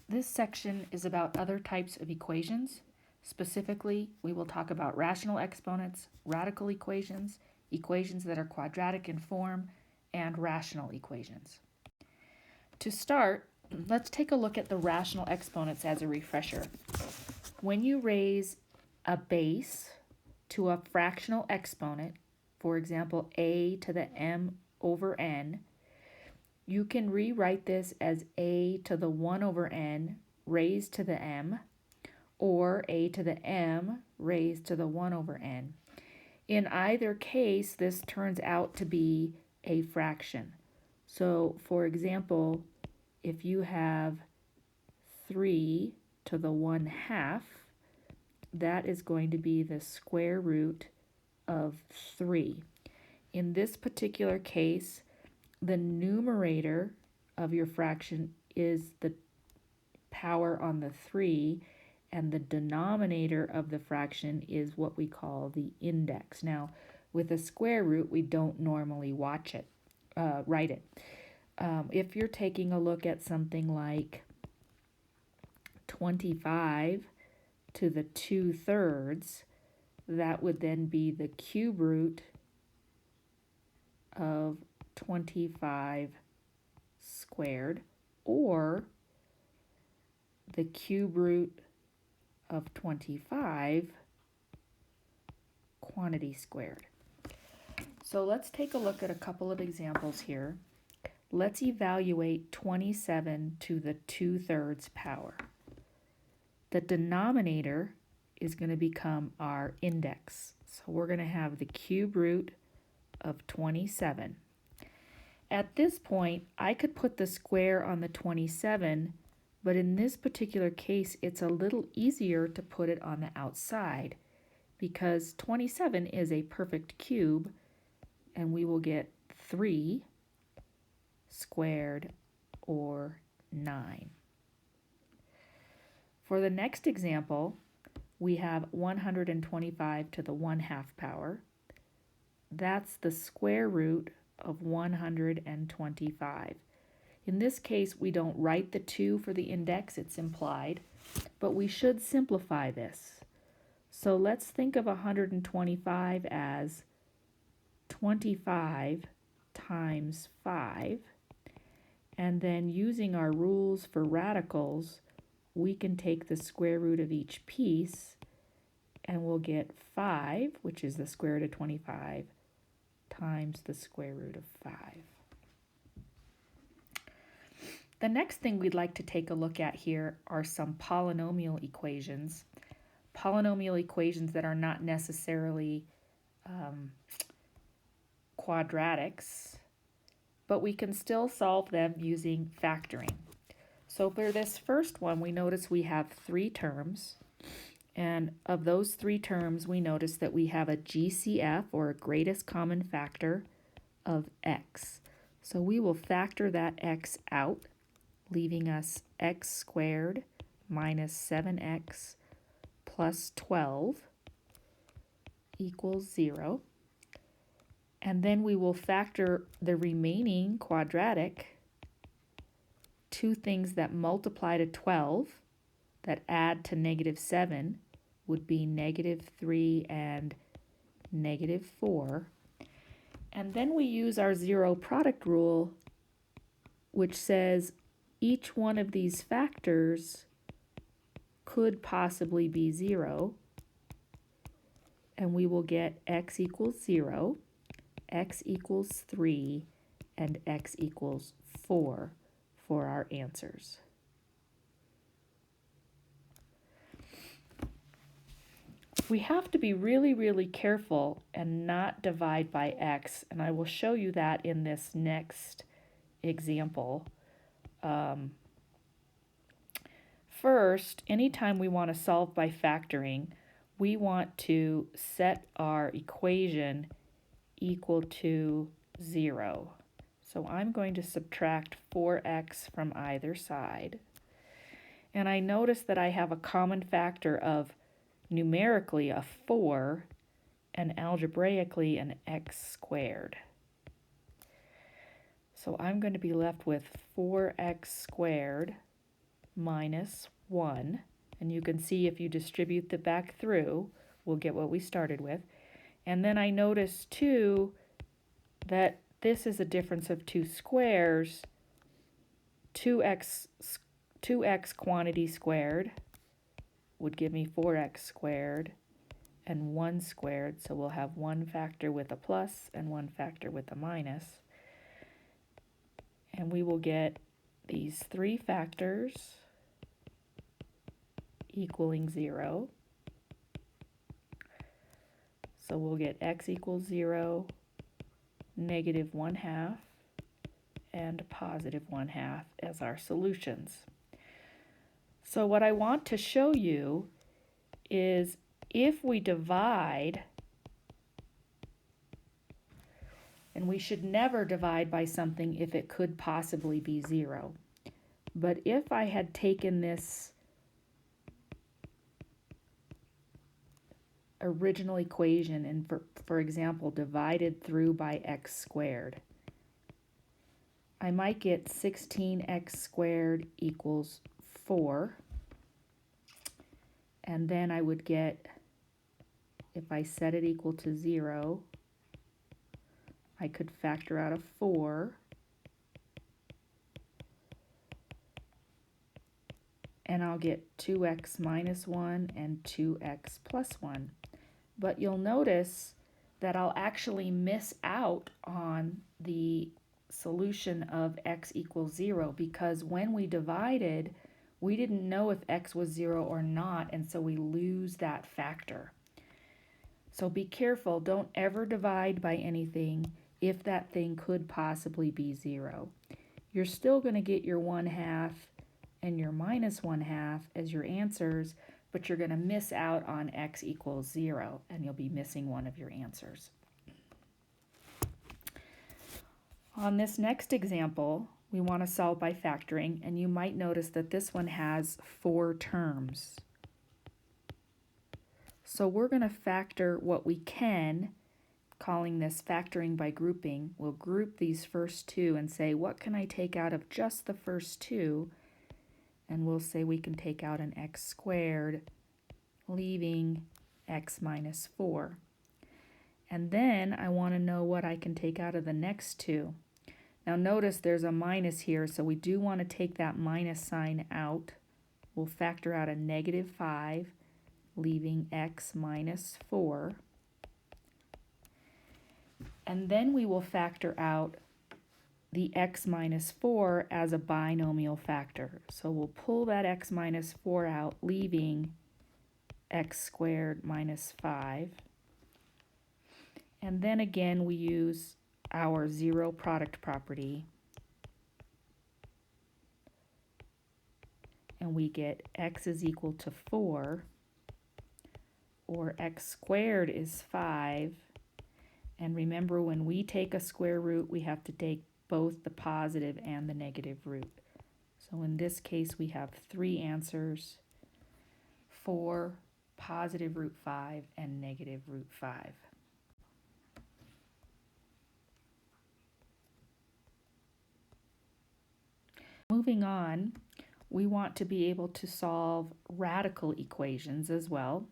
This section is about other types of equations. Specifically, we will talk about rational exponents, radical equations, equations that are quadratic in form, and rational equations. To start, let's take a look at the rational exponents as a refresher. When you raise a base to a fractional exponent, for example, a to the m over n, you can rewrite this as a to the 1 over n raised to the m, or a to the m raised to the 1 over n. In either case, this turns out to be a fraction. So, for example, if you have 3 to the 1/2, that is going to be the square root of 3. In this particular case, the numerator of your fraction is the power on the 3, and the denominator of the fraction is what we call the index. Now, with a square root, we don't normally write it. If you're taking a look at something like 25 to the 2/3, that would then be the cube root of 25 squared, or the cube root of 25 quantity squared. So let's take a look at a couple of examples here. Let's evaluate 27 to the 2/3 power. The denominator is going to become our index. So we're going to have the cube root of 27. At this point, I could put the square on the 27, but in this particular case, it's a little easier to put it on the outside because 27 is a perfect cube, and we will get 3 squared, or 9. For the next example, we have 125 to the 1/2 power. That's the square root of 125. In this case, we don't write the 2 for the index, it's implied, but we should simplify this. So let's think of 125 as 25 times 5, and then using our rules for radicals, we can take the square root of each piece, and we'll get 5, which is the square root of 25, times the square root of 5. The next thing we'd like to take a look at here are some polynomial equations. Polynomial equations that are not necessarily quadratics, but we can still solve them using factoring. So for this first one, we notice we have 3 terms, and of those 3 terms, we notice that we have a GCF, or a greatest common factor, of x. So we will factor that x out, leaving us x squared minus 7x plus 12 equals 0. And then we will factor the remaining quadratic, 2 things that multiply to 12 that add to -7 would be -3 and -4. And then we use our zero product rule, which says each one of these factors could possibly be 0, and we will get x equals 0, x equals 3, and x equals 4 for our answers. We have to be really, really careful and not divide by x, and I will show you that in this next example. First, anytime we want to solve by factoring, we want to set our equation equal to 0. So I'm going to subtract 4x from either side. And I notice that I have a common factor of numerically a 4 and algebraically an x squared. So I'm going to be left with 4x squared minus 1. And you can see if you distribute the back through, we'll get what we started with. And then I notice too that this is a difference of 2 squares. 2x quantity squared would give me 4x squared, and 1 squared, so we'll have one factor with a plus and one factor with a minus. And we will get these 3 factors equaling 0. So we'll get x equals 0, negative 1/2, and positive 1/2 as our solutions. So what I want to show you is if we divide, and we should never divide by something if it could possibly be 0. But if I had taken this original equation and, for example, divided through by x squared, I might get 16x squared equals 4. And then I would get, if I set it equal to 0, I could factor out a 4. And I'll get 2x minus 1 and 2x plus 1. But you'll notice that I'll actually miss out on the solution of x equals 0 because when we divided, we didn't know if x was 0 or not, and so we lose that factor. So be careful, don't ever divide by anything if that thing could possibly be 0. You're still going to get your 1/2 and your minus 1/2 as your answers, but you're going to miss out on x equals 0, and you'll be missing one of your answers. On this next example, we want to solve by factoring, and you might notice that this one has 4 terms. So we're going to factor what we can, calling this factoring by grouping. We'll group these first 2 and say, what can I take out of just the first 2? And we'll say we can take out an x squared, leaving x minus 4. And then I want to know what I can take out of the next 2. Now notice there's a minus here, so we do want to take that minus sign out. We'll factor out a negative 5, leaving x minus 4. And then we will factor out the x minus 4 as a binomial factor. So we'll pull that x minus 4 out, leaving x squared minus 5. And then again we use our 0 product property, and we get x is equal to 4, or x squared is 5. And remember, when we take a square root, we have to take both the positive and the negative root. So in this case, we have 3 answers: 4, positive root 5, and negative root 5. Moving on, we want to be able to solve radical equations as well.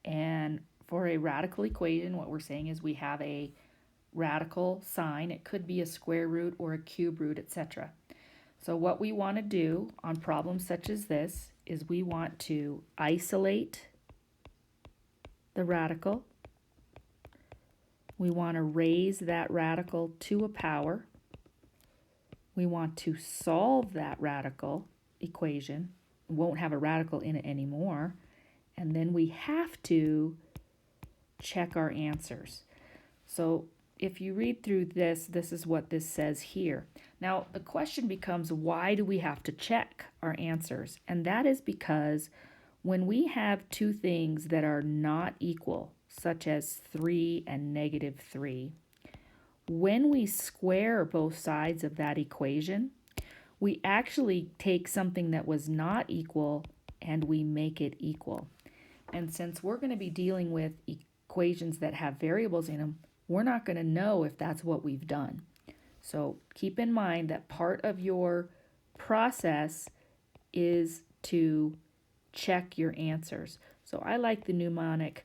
And for a radical equation, what we're saying is we have a radical sign. It could be a square root or a cube root, etc. So what we want to do on problems such as this is we want to isolate the radical. We want to raise that radical to a power. We want to solve that radical equation. We won't have a radical in it anymore. And then we have to check our answers. So if you read through this, this is what this says here. Now, the question becomes, why do we have to check our answers? And that is because when we have 2 things that are not equal, such as 3 and negative 3, when we square both sides of that equation, we actually take something that was not equal and we make it equal. And since we're going to be dealing with equations that have variables in them, we're not going to know if that's what we've done. So keep in mind that part of your process is to check your answers. So I like the mnemonic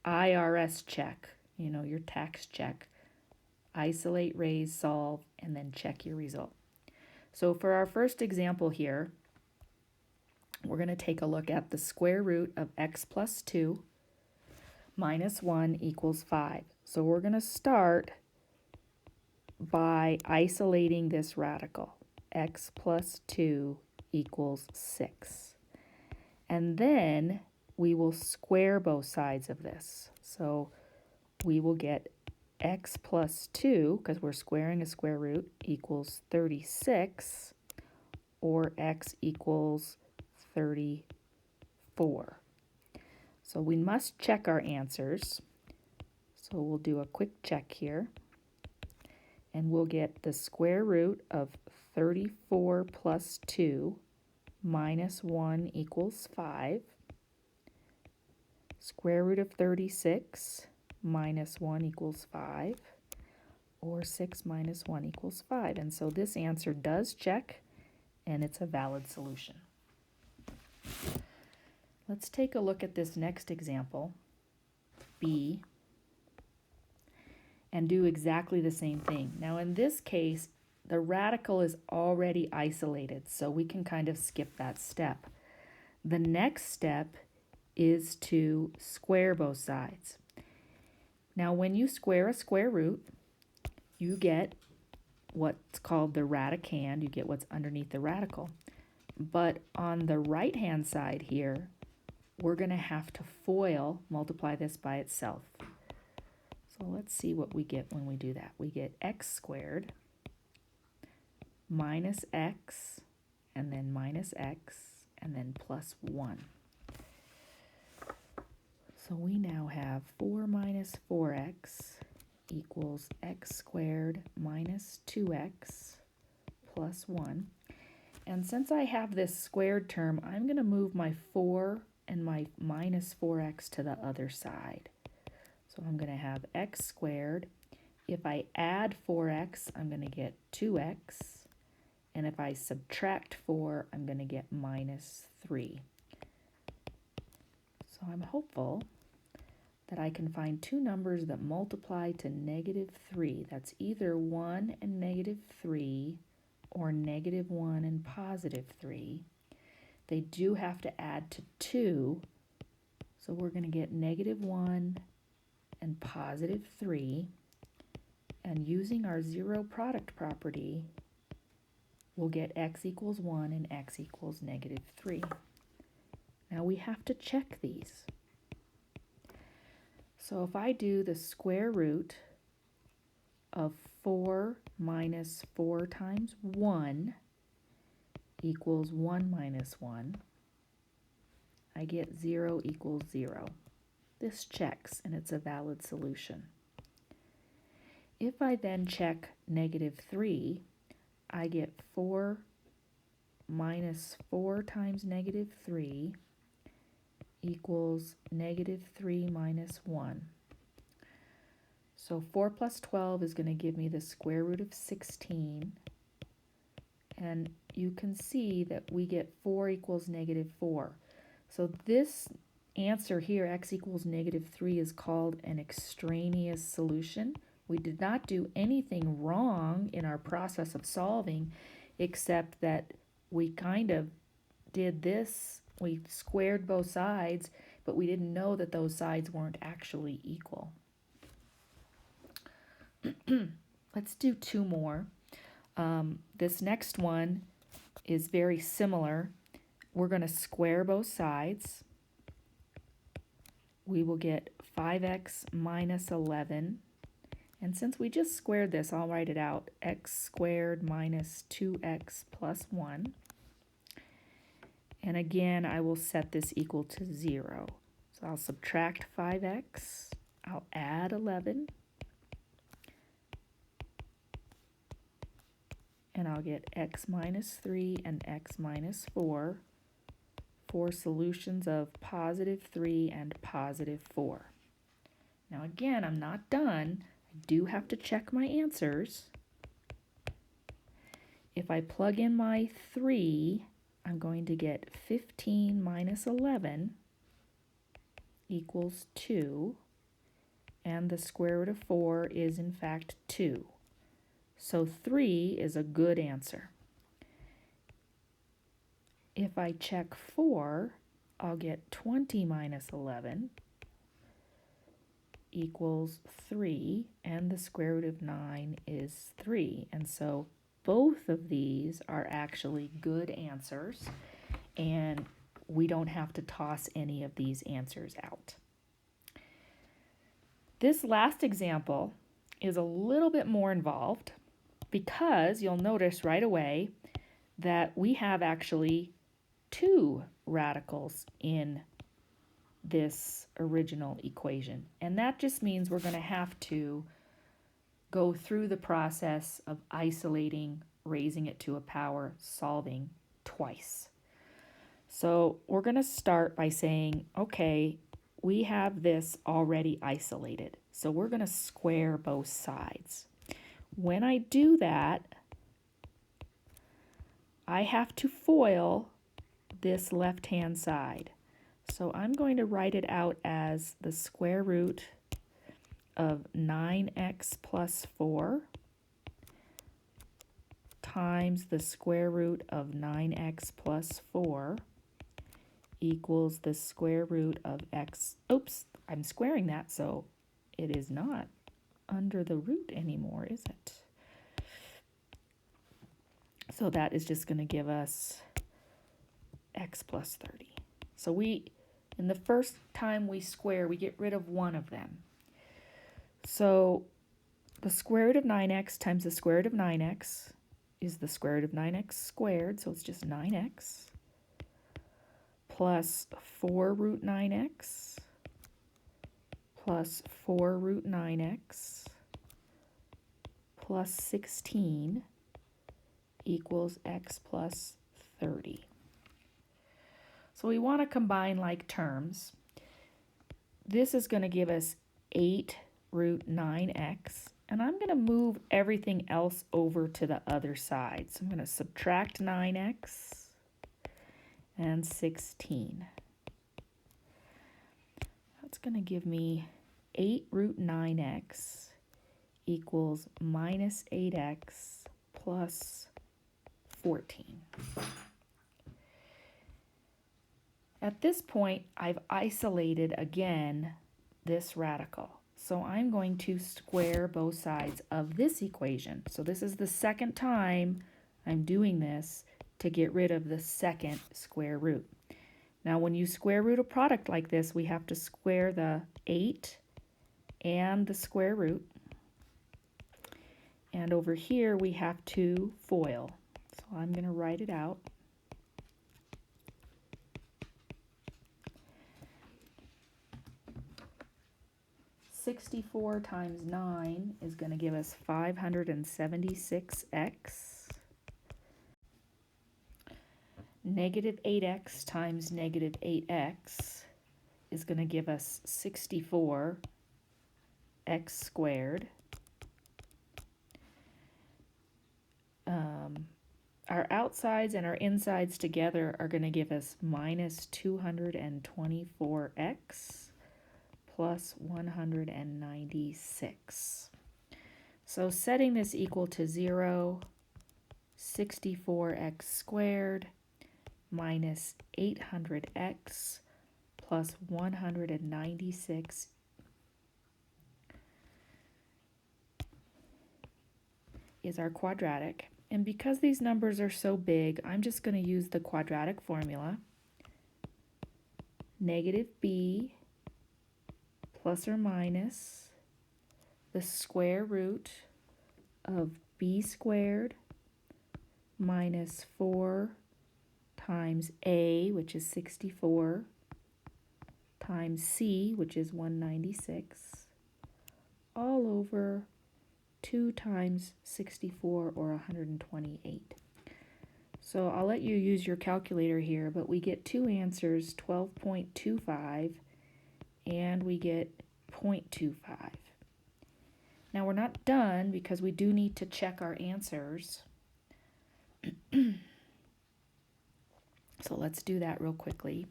IRS check, your tax check. Isolate, raise, solve, and then check your result. So for our first example here, we're going to take a look at the square root of x plus 2 minus 1 equals 5. So we're going to start by isolating this radical. X plus 2 equals 6. And then we will square both sides of this. So we will get x plus 2, because we're squaring a square root, equals 36, or x equals 34. So we must check our answers. So we'll do a quick check here. And we'll get the square root of 34 plus 2 minus 1 equals 5. Square root of 36 minus 1 equals 5. Or 6 minus 1 equals 5. And so this answer does check, and it's a valid solution. Let's take a look at this next example, B, and do exactly the same thing. Now in this case, the radical is already isolated, so we can kind of skip that step. The next step is to square both sides. Now when you square a square root, you get what's called the radicand, you get what's underneath the radical. But on the right-hand side here, we're going to have to FOIL, multiply this by itself. So let's see what we get when we do that. We get x squared minus x, and then minus x, and then plus 1. So we now have 4 minus 4x equals x squared minus 2x plus 1. And since I have this squared term, I'm going to move my 4 and my minus 4x to the other side. So I'm going to have x squared. If I add 4x, I'm going to get 2x. And if I subtract 4, I'm going to get minus 3. So I'm hopeful that I can find two numbers that multiply to negative 3. That's either 1 and negative 3 or negative 1 and positive 3. They do have to add to 2, so we're going to get negative 1 and positive 3. And using our zero product property, we'll get x equals 1 and x equals negative 3. Now we have to check these. So if I do the square root of 4 minus 4 times 1 equals 1 minus 1, I get 0 equals 0. This checks, and it's a valid solution. If I then check negative 3, I get 4 minus 4 times negative 3 equals negative 3 minus 1. So 4 plus 12 is going to give me the square root of 16. And you can see that we get 4 equals negative 4. So this answer here, x equals negative 3, is called an extraneous solution. We did not do anything wrong in our process of solving, except that we kind of did this. We squared both sides, but we didn't know that those sides weren't actually equal. Let's do two more. This next one is very similar. We're going to square both sides. We will get 5x minus 11. And since we just squared this, I'll write it out. X squared minus 2x plus 1. And again, I will set this equal to 0. So I'll subtract 5x. I'll add 11. And I'll get x minus 3 and x minus 4 for solutions of positive 3 and positive 4. Now again, I'm not done. I do have to check my answers. If I plug in my 3, I'm going to get 15 minus 11 equals 2, and the square root of 4 is in fact 2. So 3 is a good answer. If I check 4, I'll get 20 minus 11 equals 3, and the square root of 9 is 3. And so both of these are actually good answers, and we don't have to toss any of these answers out. This last example is a little bit more involved because you'll notice right away that we have actually two radicals in this original equation. And that just means we're going to have to go through the process of isolating, raising it to a power, solving twice. So we're going to start by saying, okay, we have this already isolated. So we're going to square both sides. When I do that, I have to FOIL this left-hand side. So I'm going to write it out as the square root of 9x plus 4 times the square root of 9x plus 4 equals the square root of x. Oops, I'm squaring that, so it is not under the root anymore, is it? So that is just going to give us x plus 30. So in the first time we square, we get rid of one of them. So the square root of 9x times the square root of 9x is the square root of 9x squared, so it's just 9x, plus 4 root 9x, plus 4 root 9x, plus 16 equals x plus 30. So we want to combine like terms. This is going to give us 8 root 9x, and I'm going to move everything else over to the other side. So I'm going to subtract 9x and 16. That's going to give me 8 root 9x equals minus 8x plus 14. At this point, I've isolated again this radical. So I'm going to square both sides of this equation. So this is the second time I'm doing this to get rid of the second square root. Now when you square root a product like this, we have to square the 8 and the square root. And over here we have to FOIL. So I'm going to write it out. (64 times 9 is going to give us 576x. Negative 8x times negative 8x is going to give us 64x squared. Our outsides and our insides together are going to give us minus 224x plus 196. So setting this equal to 0, 64x squared minus 800x plus 196 is our quadratic. And because these numbers are so big, I'm just going to use the quadratic formula. Negative b plus or minus the square root of b squared minus 4 times a, which is 64, times c, which is 196, all over 2 times 64, or 128. So I'll let you use your calculator here, but we get two answers, 12.25, and we get 0.25. Now we're not done because we do need to check our answers. So let's do that real quickly.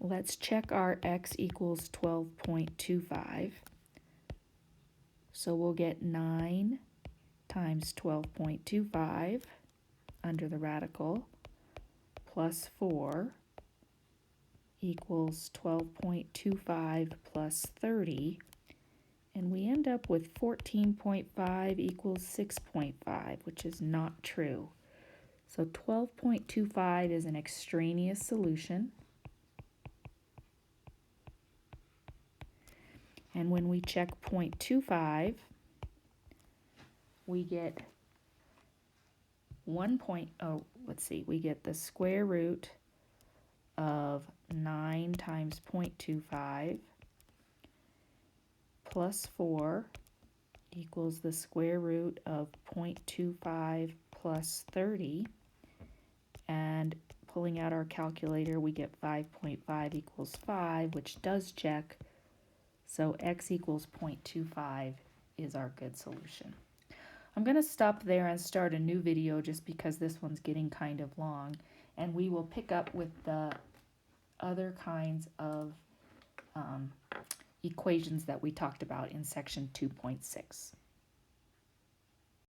Let's check our x equals 12.25. So we'll get 9 times 12.25 under the radical plus 4 equals 12.25 plus 30. And we end up with 14.5 equals 6.5, which is not true. So 12.25 is an extraneous solution. And when we check 0.25, we get we get the square root of 9 times 0.25 plus 4 equals the square root of 0.25 plus 30. And pulling out our calculator, we get 5.5 equals 5, which does check. So x equals 0.25 is our good solution. I'm going to stop there and start a new video just because this one's getting kind of long, and we will pick up with the other kinds of equations that we talked about in section 2.6.